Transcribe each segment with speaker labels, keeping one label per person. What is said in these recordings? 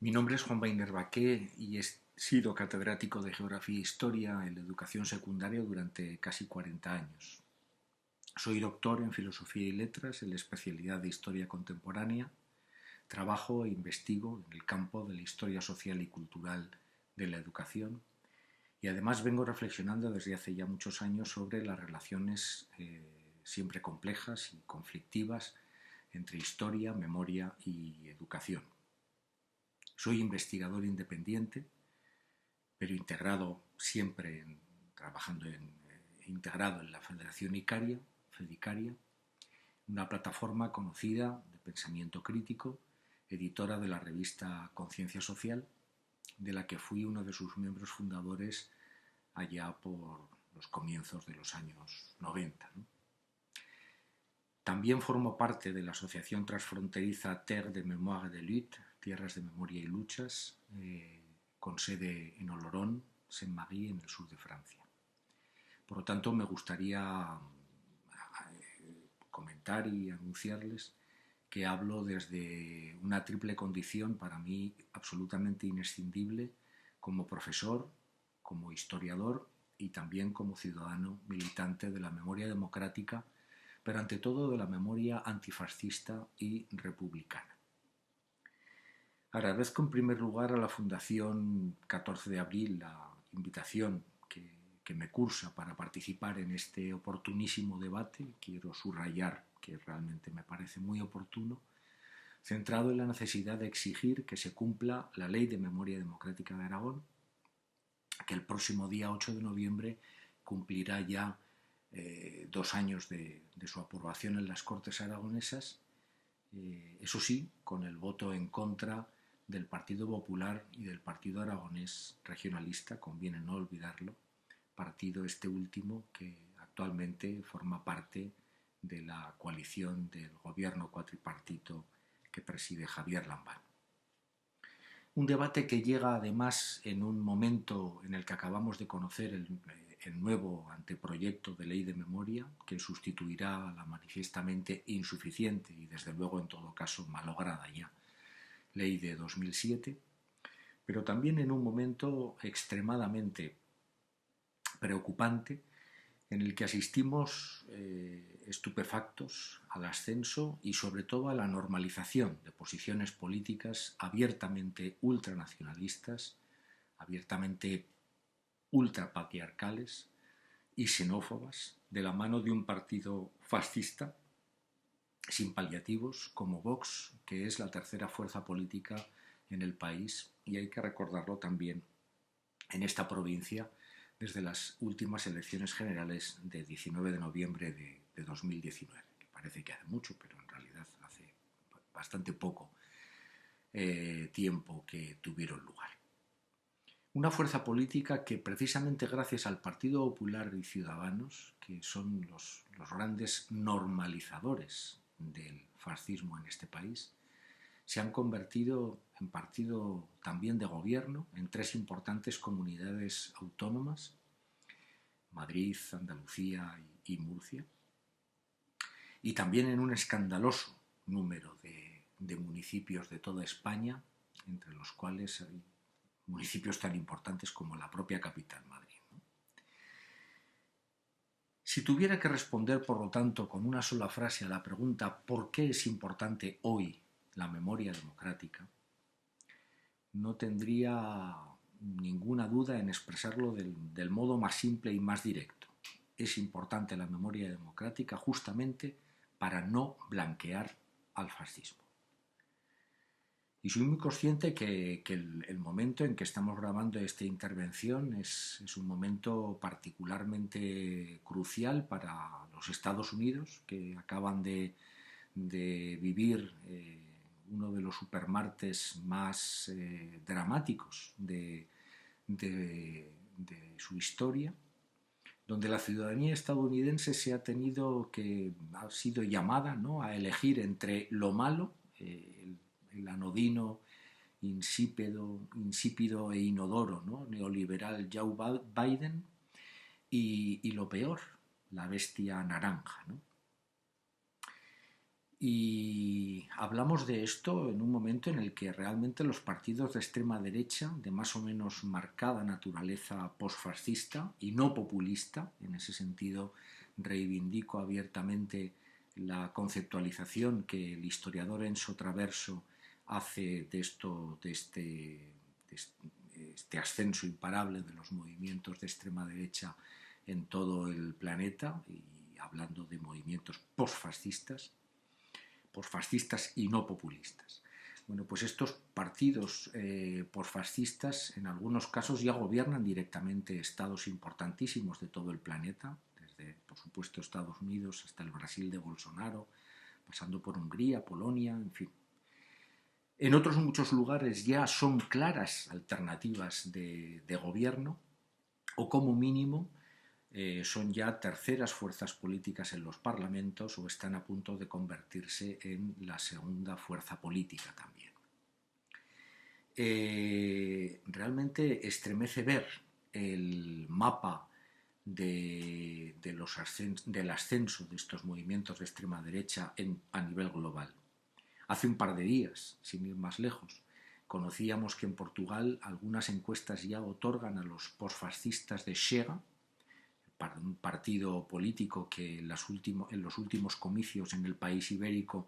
Speaker 1: Mi nombre es Juan Bainer Baqué y he sido catedrático de Geografía e Historia en la educación secundaria durante casi 40 años. Soy doctor en Filosofía y Letras en la especialidad de Historia Contemporánea. Trabajo e investigo en el campo de la historia social y cultural de la educación y además vengo reflexionando desde hace ya muchos años sobre las relaciones siempre complejas y conflictivas entre historia, memoria y educación. Soy investigador independiente, pero integrado siempre integrado en la Federación Icaria, Fedicaria, una plataforma conocida de pensamiento crítico, editora de la revista Conciencia Social, de la que fui uno de sus miembros fundadores allá por los comienzos de los años 90, ¿no? También formo parte de la asociación transfronteriza Terre de Mémoire et de Lutte, Tierras de Memoria y Luchas, con sede en Oloron, Saint-Marie, en el sur de Francia. Por lo tanto, me gustaría comentar y anunciarles que hablo desde una triple condición para mí absolutamente inescindible como profesor, como historiador y también como ciudadano militante de la memoria democrática, pero ante todo de la memoria antifascista y republicana. Agradezco en primer lugar a la Fundación 14 de Abril la invitación que me cursa para participar en este oportunísimo debate. Quiero subrayar que realmente me parece muy oportuno, centrado en la necesidad de exigir que se cumpla la Ley de Memoria Democrática de Aragón, que el próximo día 8 de noviembre cumplirá ya 2 años de su aprobación en las Cortes aragonesas, eso sí, con el voto en contra del Partido Popular y del Partido Aragonés Regionalista, conviene no olvidarlo, partido este último que actualmente forma parte de la coalición del gobierno cuatripartito que preside Javier Lambán. Un debate que llega además en un momento en el que acabamos de conocer el nuevo anteproyecto de ley de memoria que sustituirá a la manifiestamente insuficiente y desde luego en todo caso malograda ya ley de 2007, pero también en un momento extremadamente preocupante en el que asistimos estupefactos al ascenso y sobre todo a la normalización de posiciones políticas abiertamente ultranacionalistas, abiertamente ultrapatriarcales y xenófobas de la mano de un partido fascista sin paliativos como Vox, que es la tercera fuerza política en el país, y hay que recordarlo también en esta provincia desde las últimas elecciones generales de 19 de noviembre de 2019, que parece que hace mucho, pero en realidad hace bastante poco tiempo que tuvieron lugar. Una fuerza política que precisamente gracias al Partido Popular y Ciudadanos, que son los grandes normalizadores del fascismo en este país, se han convertido en partido también de gobierno en 3 importantes comunidades autónomas, Madrid, Andalucía y Murcia, y también en un escandaloso número de municipios de toda España, entre los cuales hay municipios tan importantes como la propia capital, Madrid, ¿no? Si tuviera que responder, por lo tanto, con una sola frase a la pregunta ¿por qué es importante hoy la memoria democrática?, no tendría ninguna duda en expresarlo del modo más simple y más directo. Es importante la memoria democrática justamente para no blanquear al fascismo. Y soy muy consciente que el momento en que estamos grabando esta intervención es un momento particularmente crucial para los Estados Unidos, que acaban de vivir uno de los supermartes más dramáticos de su historia, donde la ciudadanía estadounidense ha sido llamada, ¿no?, a elegir entre lo malo, el anodino, insípido e inodoro, ¿no?, neoliberal Joe Biden, y lo peor, la bestia naranja, ¿no? Y hablamos de esto en un momento en el que realmente los partidos de extrema derecha, de más o menos marcada naturaleza posfascista y no populista, en ese sentido reivindico abiertamente la conceptualización que el historiador Enzo Traverso hace de este ascenso imparable de los movimientos de extrema derecha en todo el planeta, y hablando de movimientos posfascistas y no populistas. Bueno, pues estos partidos posfascistas en algunos casos ya gobiernan directamente estados importantísimos de todo el planeta, desde, por supuesto, Estados Unidos hasta el Brasil de Bolsonaro, pasando por Hungría, Polonia, en fin. En otros muchos lugares ya son claras alternativas de gobierno, o como mínimo son ya terceras fuerzas políticas en los parlamentos o están a punto de convertirse en la segunda fuerza política también. Realmente estremece ver el mapa del ascenso de estos movimientos de extrema derecha a nivel global. Hace un par de días, sin ir más lejos, conocíamos que en Portugal algunas encuestas ya otorgan a los posfascistas de Chega, un partido político que en los últimos comicios en el país ibérico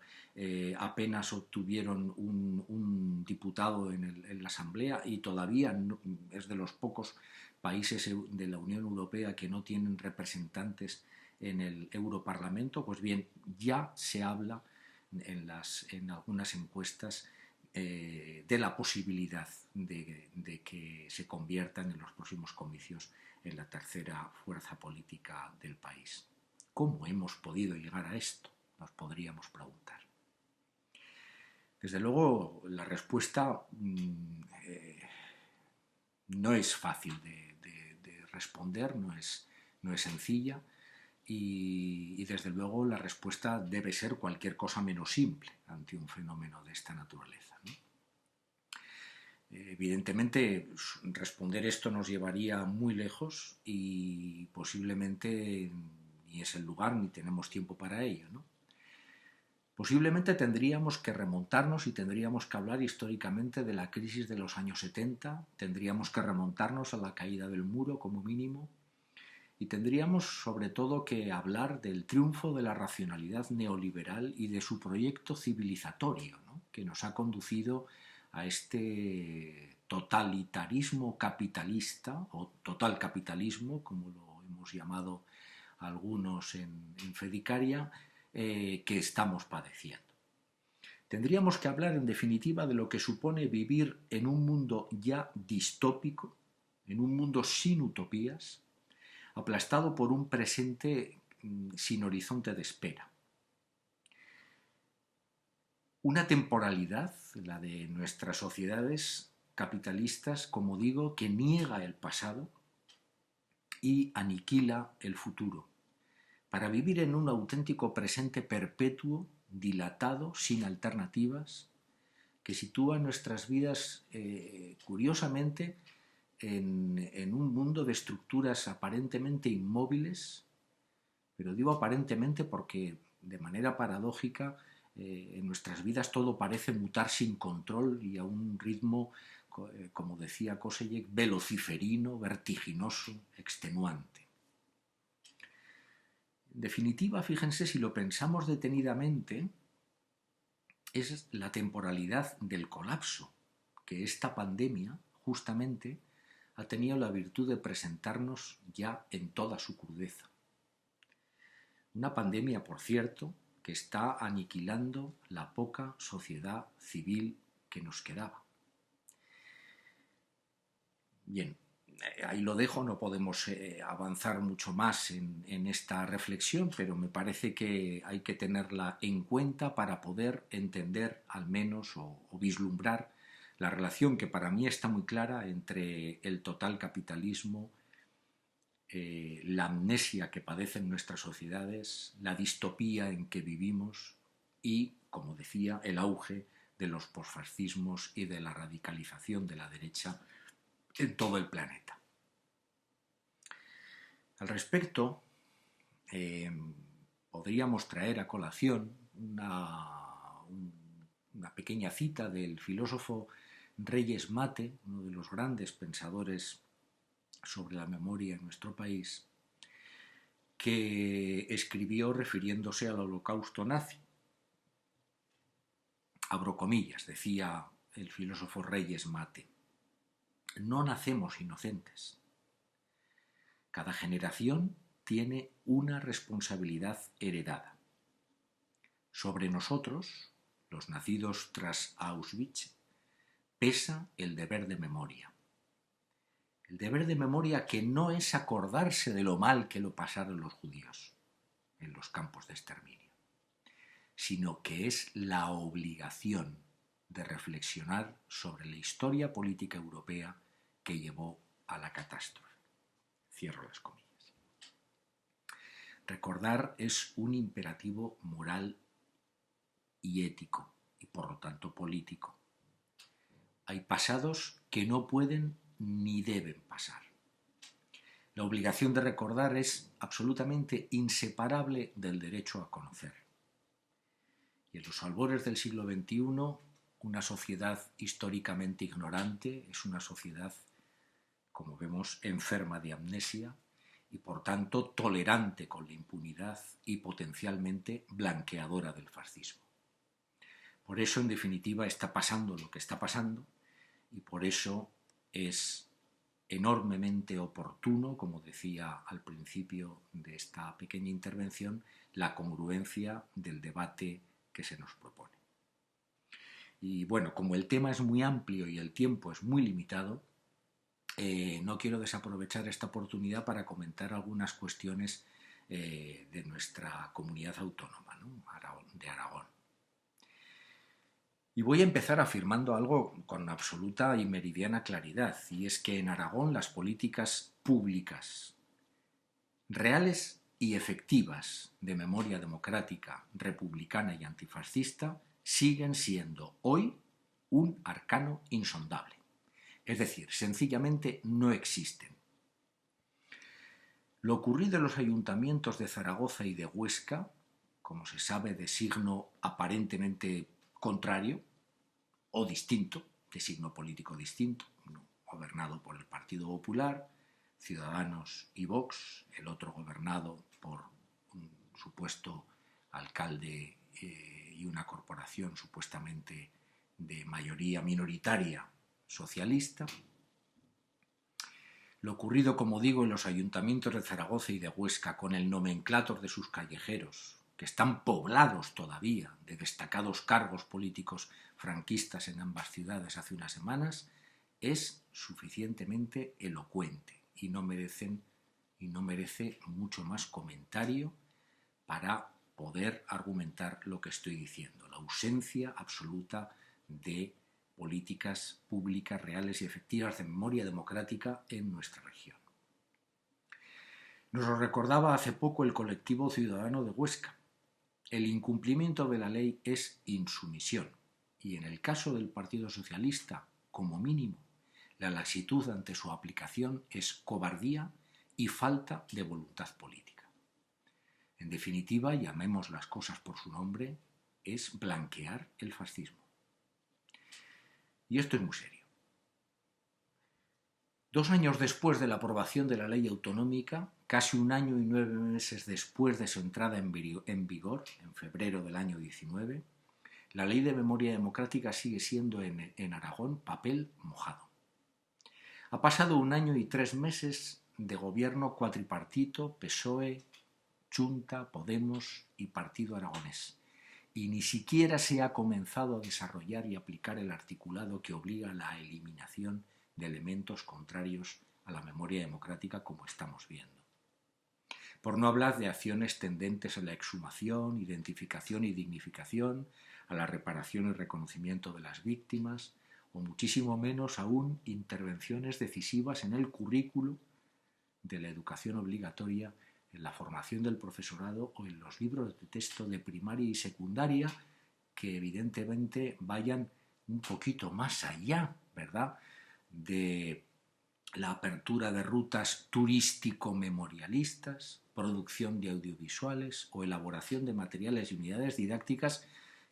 Speaker 1: apenas obtuvieron un diputado en la Asamblea, y todavía no, es de los pocos países de la Unión Europea que no tienen representantes en el Europarlamento. Pues bien, ya se habla en algunas encuestas de la posibilidad de que se conviertan en los próximos comicios en la tercera fuerza política del país. ¿Cómo hemos podido llegar a esto?, nos podríamos preguntar. Desde luego, la respuesta no es fácil de responder, no es sencilla, y desde luego la respuesta debe ser cualquier cosa menos simple ante un fenómeno de esta naturaleza, ¿no? Evidentemente, responder esto nos llevaría muy lejos y posiblemente ni es el lugar ni tenemos tiempo para ello, ¿no? Posiblemente tendríamos que remontarnos y tendríamos que hablar históricamente de la crisis de los años 70, tendríamos que remontarnos a la caída del muro como mínimo, y tendríamos sobre todo que hablar del triunfo de la racionalidad neoliberal y de su proyecto civilizatorio, ¿no?, que nos ha conducido a este totalitarismo capitalista, o total capitalismo, como lo hemos llamado algunos en Fedicaria, que estamos padeciendo. Tendríamos que hablar, en definitiva, de lo que supone vivir en un mundo ya distópico, en un mundo sin utopías, aplastado por un presente sin horizonte de espera. Una temporalidad, la de nuestras sociedades capitalistas, como digo, que niega el pasado y aniquila el futuro, para vivir en un auténtico presente perpetuo, dilatado, sin alternativas, que sitúa nuestras vidas, curiosamente, en un mundo de estructuras aparentemente inmóviles, pero digo aparentemente porque, de manera paradójica, en nuestras vidas todo parece mutar sin control y a un ritmo, como decía Koselleck, velociferino, vertiginoso, extenuante. En definitiva, fíjense, si lo pensamos detenidamente, es la temporalidad del colapso que esta pandemia, justamente, ha tenido la virtud de presentarnos ya en toda su crudeza. Una pandemia, por cierto, que está aniquilando la poca sociedad civil que nos quedaba. Bien, ahí lo dejo, no podemos avanzar mucho más en esta reflexión, pero me parece que hay que tenerla en cuenta para poder entender al menos o vislumbrar la relación que para mí está muy clara entre el total capitalismo, la amnesia que padecen nuestras sociedades, la distopía en que vivimos y, como decía, el auge de los posfascismos y de la radicalización de la derecha en todo el planeta. Al respecto, podríamos traer a colación una pequeña cita del filósofo Reyes Mate, uno de los grandes pensadores sobre la memoria en nuestro país, que escribió refiriéndose al holocausto nazi. Abro comillas, decía el filósofo Reyes Mate: no nacemos inocentes. Cada generación tiene una responsabilidad heredada. Sobre nosotros, los nacidos tras Auschwitz, pesa el deber de memoria. El deber de memoria que no es acordarse de lo mal que lo pasaron los judíos en los campos de exterminio, sino que es la obligación de reflexionar sobre la historia política europea que llevó a la catástrofe. Cierro las comillas. Recordar es un imperativo moral y ético, y por lo tanto político. Hay pasados que no pueden ni deben pasar. La obligación de recordar es absolutamente inseparable del derecho a conocer. Y en los albores del siglo XXI, una sociedad históricamente ignorante es una sociedad, como vemos, enferma de amnesia y por tanto tolerante con la impunidad y potencialmente blanqueadora del fascismo. Por eso, en definitiva, está pasando lo que está pasando y por eso es enormemente oportuno, como decía al principio de esta pequeña intervención, la congruencia del debate que se nos propone. Y bueno, como el tema es muy amplio y el tiempo es muy limitado, no quiero desaprovechar esta oportunidad para comentar algunas cuestiones de nuestra comunidad autónoma, ¿no? De Aragón. Y voy a empezar afirmando algo con absoluta y meridiana claridad, y es que en Aragón las políticas públicas reales y efectivas de memoria democrática, republicana y antifascista siguen siendo hoy un arcano insondable. Es decir, sencillamente no existen. Lo ocurrido en los ayuntamientos de Zaragoza y de Huesca, como se sabe, de signo aparentemente contrario o distinto, de signo político distinto, uno gobernado por el Partido Popular, Ciudadanos y Vox, el otro gobernado por un supuesto alcalde y una corporación supuestamente de mayoría minoritaria socialista. Lo ocurrido, como digo, en los ayuntamientos de Zaragoza y de Huesca, con el nomenclátor de sus callejeros, que están poblados todavía de destacados cargos políticos franquistas en ambas ciudades hace unas semanas, es suficientemente elocuente y no merece mucho más comentario para poder argumentar lo que estoy diciendo, la ausencia absoluta de políticas públicas reales y efectivas de memoria democrática en nuestra región. Nos lo recordaba hace poco el colectivo ciudadano de Huesca. El incumplimiento de la ley es insumisión y en el caso del Partido Socialista, como mínimo, la laxitud ante su aplicación es cobardía y falta de voluntad política. En definitiva, llamemos las cosas por su nombre, es blanquear el fascismo. Y esto es muy serio. 2 años después de la aprobación de la ley autonómica, casi 1 año y 9 meses después de su entrada en vigor, en febrero del año 19, la ley de memoria democrática sigue siendo en Aragón papel mojado. Ha pasado 1 año y 3 meses de gobierno cuatripartito, PSOE, Junta, Podemos y Partido Aragonés. Y ni siquiera se ha comenzado a desarrollar y aplicar el articulado que obliga a la eliminación de elementos contrarios a la memoria democrática, como estamos viendo. Por no hablar de acciones tendentes a la exhumación, identificación y dignificación, a la reparación y reconocimiento de las víctimas, o muchísimo menos aún intervenciones decisivas en el currículo de la educación obligatoria, en la formación del profesorado o en los libros de texto de primaria y secundaria, que evidentemente vayan un poquito más allá, ¿verdad?, de la apertura de rutas turístico-memorialistas, producción de audiovisuales o elaboración de materiales y unidades didácticas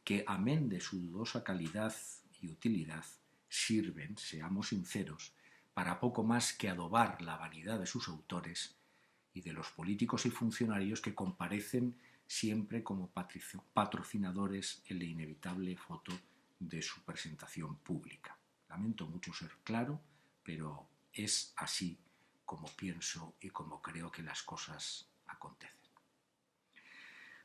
Speaker 1: que, amén de su dudosa calidad y utilidad, sirven, seamos sinceros, para poco más que adobar la vanidad de sus autores y de los políticos y funcionarios que comparecen siempre como patrocinadores en la inevitable foto de su presentación pública. Lamento mucho ser claro, pero es así como pienso y como creo que las cosas acontecen.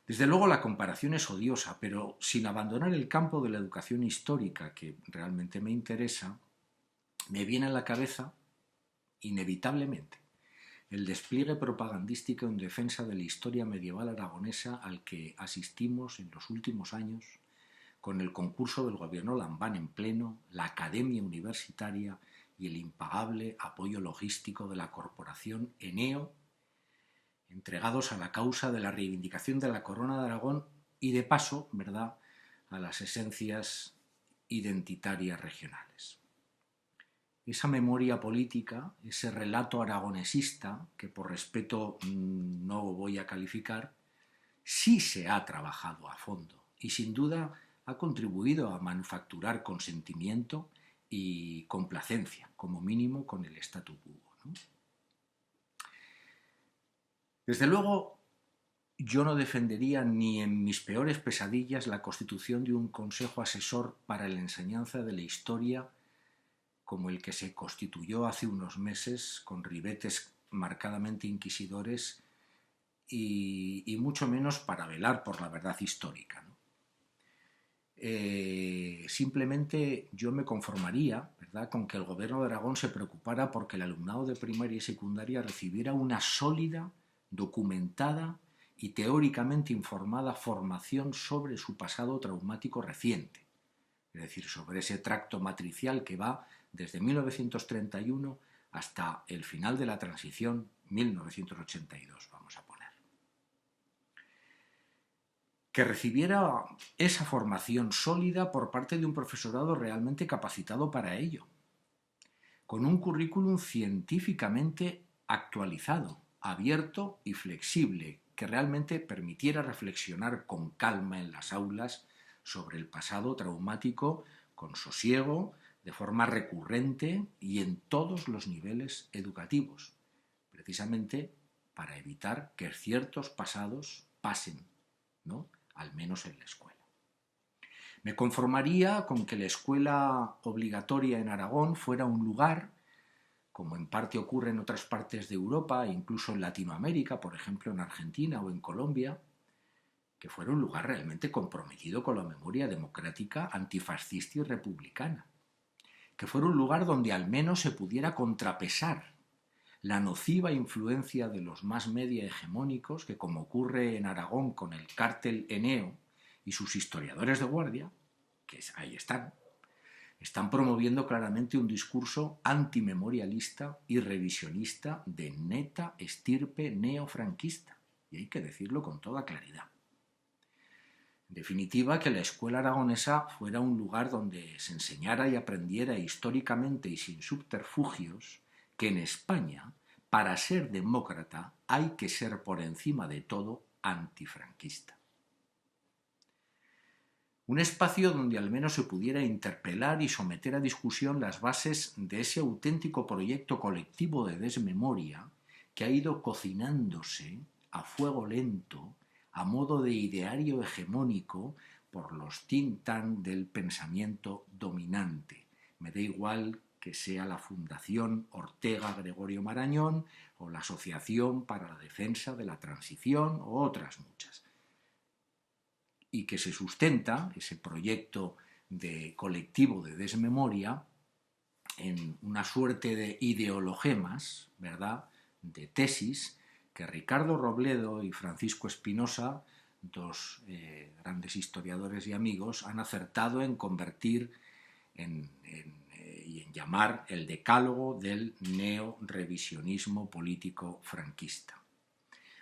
Speaker 1: Desde luego la comparación es odiosa, pero sin abandonar el campo de la educación histórica que realmente me interesa, me viene a la cabeza, inevitablemente, el despliegue propagandístico en defensa de la historia medieval aragonesa al que asistimos en los últimos años, con el concurso del gobierno Lambán en pleno, la academia universitaria y el impagable apoyo logístico de la corporación Eneo, entregados a la causa de la reivindicación de la corona de Aragón y de paso, ¿verdad?, a las esencias identitarias regionales. Esa memoria política, ese relato aragonesista, que por respeto no voy a calificar, sí se ha trabajado a fondo y sin duda ha contribuido a manufacturar consentimiento y complacencia, como mínimo con el statu quo, ¿no? Desde luego, yo no defendería ni en mis peores pesadillas la constitución de un consejo asesor para la enseñanza de la historia como el que se constituyó hace unos meses con ribetes marcadamente inquisidores y mucho menos para velar por la verdad histórica, ¿no? Simplemente yo me conformaría, ¿verdad?, con que el gobierno de Aragón se preocupara porque el alumnado de primaria y secundaria recibiera una sólida, documentada y teóricamente informada formación sobre su pasado traumático reciente, es decir, sobre ese tracto matricial que va desde 1931 hasta el final de la transición, 1982, vamos a poner. Que recibiera esa formación sólida por parte de un profesorado realmente capacitado para ello, con un currículum científicamente actualizado, abierto y flexible, que realmente permitiera reflexionar con calma en las aulas sobre el pasado traumático, con sosiego, de forma recurrente y en todos los niveles educativos, precisamente para evitar que ciertos pasados pasen, ¿no?, al menos en la escuela. Me conformaría con que la escuela obligatoria en Aragón fuera un lugar, como en parte ocurre en otras partes de Europa e incluso en Latinoamérica, por ejemplo en Argentina o en Colombia, que fuera un lugar realmente comprometido con la memoria democrática, antifascista y republicana, que fuera un lugar donde al menos se pudiera contrapesar la nociva influencia de los más media hegemónicos, que como ocurre en Aragón con el cártel Eneo y sus historiadores de guardia, que ahí están promoviendo claramente un discurso antimemorialista y revisionista de neta estirpe neofranquista, y hay que decirlo con toda claridad. En definitiva, que la escuela aragonesa fuera un lugar donde se enseñara y aprendiera históricamente y sin subterfugios que en España, para ser demócrata, hay que ser por encima de todo antifranquista. Un espacio donde al menos se pudiera interpelar y someter a discusión las bases de ese auténtico proyecto colectivo de desmemoria que ha ido cocinándose a fuego lento, a modo de ideario hegemónico por los think tank del pensamiento dominante. Me da igual que sea la Fundación Ortega Gregorio Marañón o la Asociación para la Defensa de la Transición o otras muchas. Y que se sustenta ese proyecto de colectivo de desmemoria en una suerte de ideologemas, ¿verdad?, de tesis que Ricardo Robledo y Francisco Espinosa, dos grandes historiadores y amigos, han acertado en convertir y en llamar el decálogo del neorevisionismo político franquista.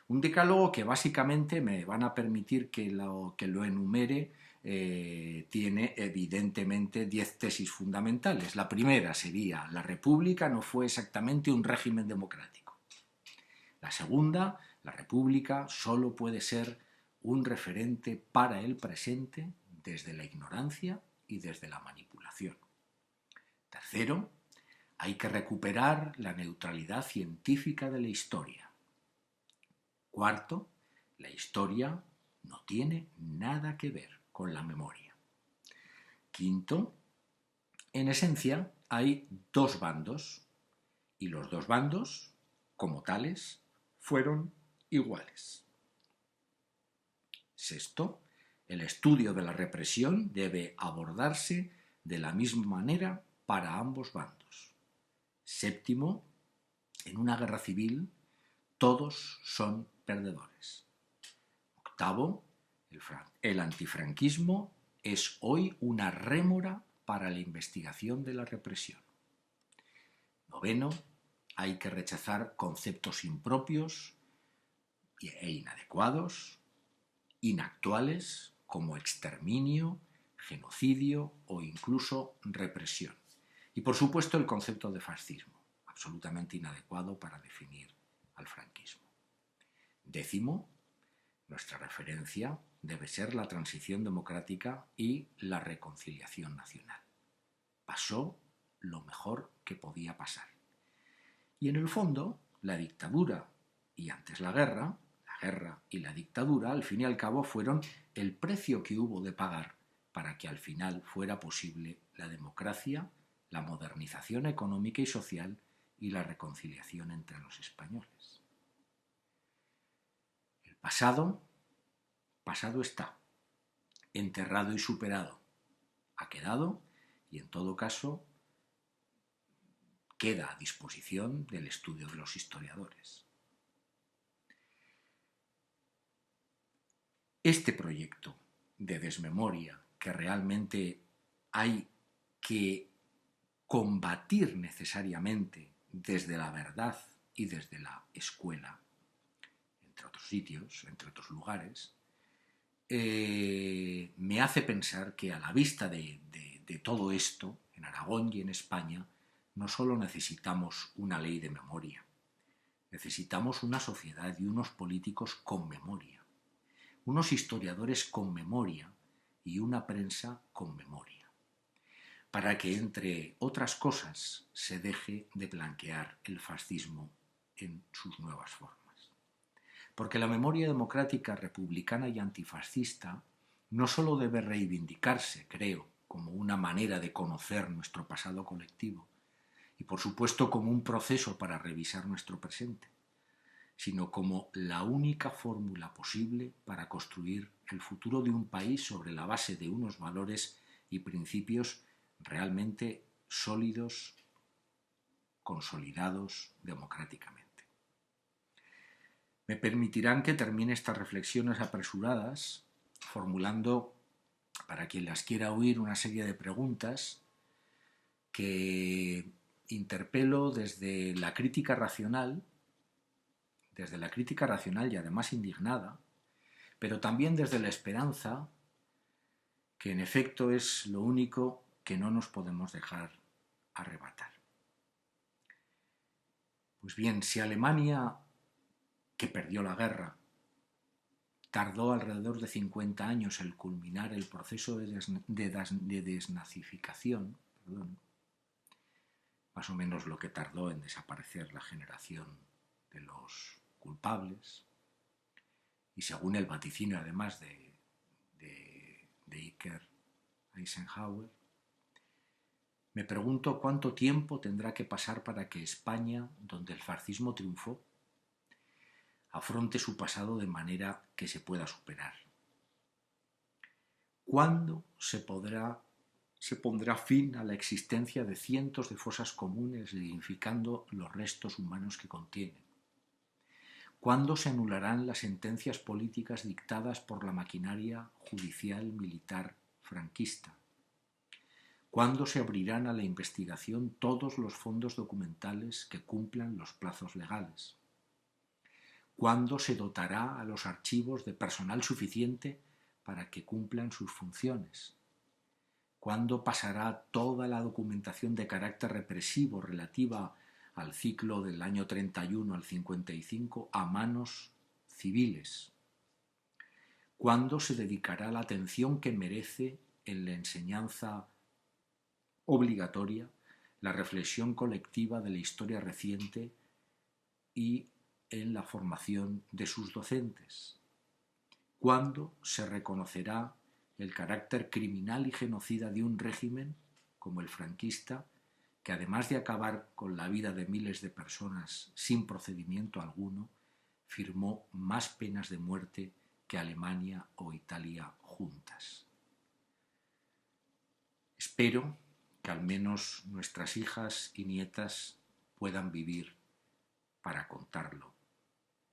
Speaker 1: Un decálogo que básicamente me van a permitir que lo enumere tiene evidentemente 10 tesis fundamentales. La primera sería: la República no fue exactamente un régimen democrático. La segunda: la República solo puede ser un referente para el presente desde la ignorancia y desde la manipulación. Tercero: hay que recuperar la neutralidad científica de la historia. Cuarto: la historia no tiene nada que ver con la memoria. Quinto: en esencia hay dos bandos y los dos bandos, como tales, fueron iguales. Sexto: el estudio de la represión debe abordarse de la misma manera para ambos bandos. Séptimo: en una guerra civil todos son perdedores. Octavo: el antifranquismo es hoy una rémora para la investigación de la represión. Noveno: hay que rechazar conceptos impropios e inadecuados, inactuales, como exterminio, genocidio o incluso represión. Y por supuesto el concepto de fascismo, absolutamente inadecuado para definir al franquismo. Décimo: nuestra referencia debe ser la transición democrática y la reconciliación nacional. Pasó lo mejor que podía pasar. Y en el fondo, la dictadura y antes la guerra y la dictadura, al fin y al cabo, fueron el precio que hubo de pagar para que al final fuera posible la democracia, la modernización económica y social y la reconciliación entre los españoles. El pasado está, enterrado y superado. Ha quedado y en todo caso queda a disposición del estudio de los historiadores. Este proyecto de desmemoria que realmente hay que combatir necesariamente desde la verdad y desde la escuela, entre otros sitios, entre otros lugares, me hace pensar que a la vista de todo esto, en Aragón y en España, no solo necesitamos una ley de memoria, necesitamos una sociedad y unos políticos con memoria, unos historiadores con memoria y una prensa con memoria, para que, entre otras cosas, se deje de blanquear el fascismo en sus nuevas formas. Porque la memoria democrática, republicana y antifascista no solo debe reivindicarse, creo, como una manera de conocer nuestro pasado colectivo y, por supuesto, como un proceso para revisar nuestro presente, sino como la única fórmula posible para construir el futuro de un país sobre la base de unos valores y principios realmente sólidos, consolidados democráticamente. Me permitirán que termine estas reflexiones apresuradas formulando, para quien las quiera oír, una serie de preguntas que interpelo desde la crítica racional y además indignada, pero también desde la esperanza, que en efecto es lo único que no nos podemos dejar arrebatar. Pues bien, si Alemania, que perdió la guerra, tardó alrededor de 50 años en culminar el proceso de desnazificación, más o menos lo que tardó en desaparecer la generación de los culpables, y según el vaticinio además de Iker Eisenhower, me pregunto cuánto tiempo tendrá que pasar para que España, donde el fascismo triunfó, afronte su pasado de manera que se pueda superar. ¿Cuándo se pondrá fin a la existencia de cientos de fosas comunes dignificando los restos humanos que contienen? ¿Cuándo se anularán las sentencias políticas dictadas por la maquinaria judicial militar franquista? ¿Cuándo se abrirán a la investigación todos los fondos documentales que cumplan los plazos legales? ¿Cuándo se dotará a los archivos de personal suficiente para que cumplan sus funciones? ¿Cuándo pasará toda la documentación de carácter represivo relativa al ciclo del año 31 al 55 a manos civiles? ¿Cuándo se dedicará la atención que merece en la enseñanza obligatoria la reflexión colectiva de la historia reciente y en la formación de sus docentes? ¿Cuándo se reconocerá el carácter criminal y genocida de un régimen como el franquista, que además de acabar con la vida de miles de personas sin procedimiento alguno, firmó más penas de muerte que Alemania o Italia juntas? Espero que al menos nuestras hijas y nietas puedan vivir para contarlo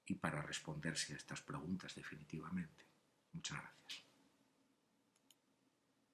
Speaker 1: y para responderse a estas preguntas definitivamente. Muchas gracias.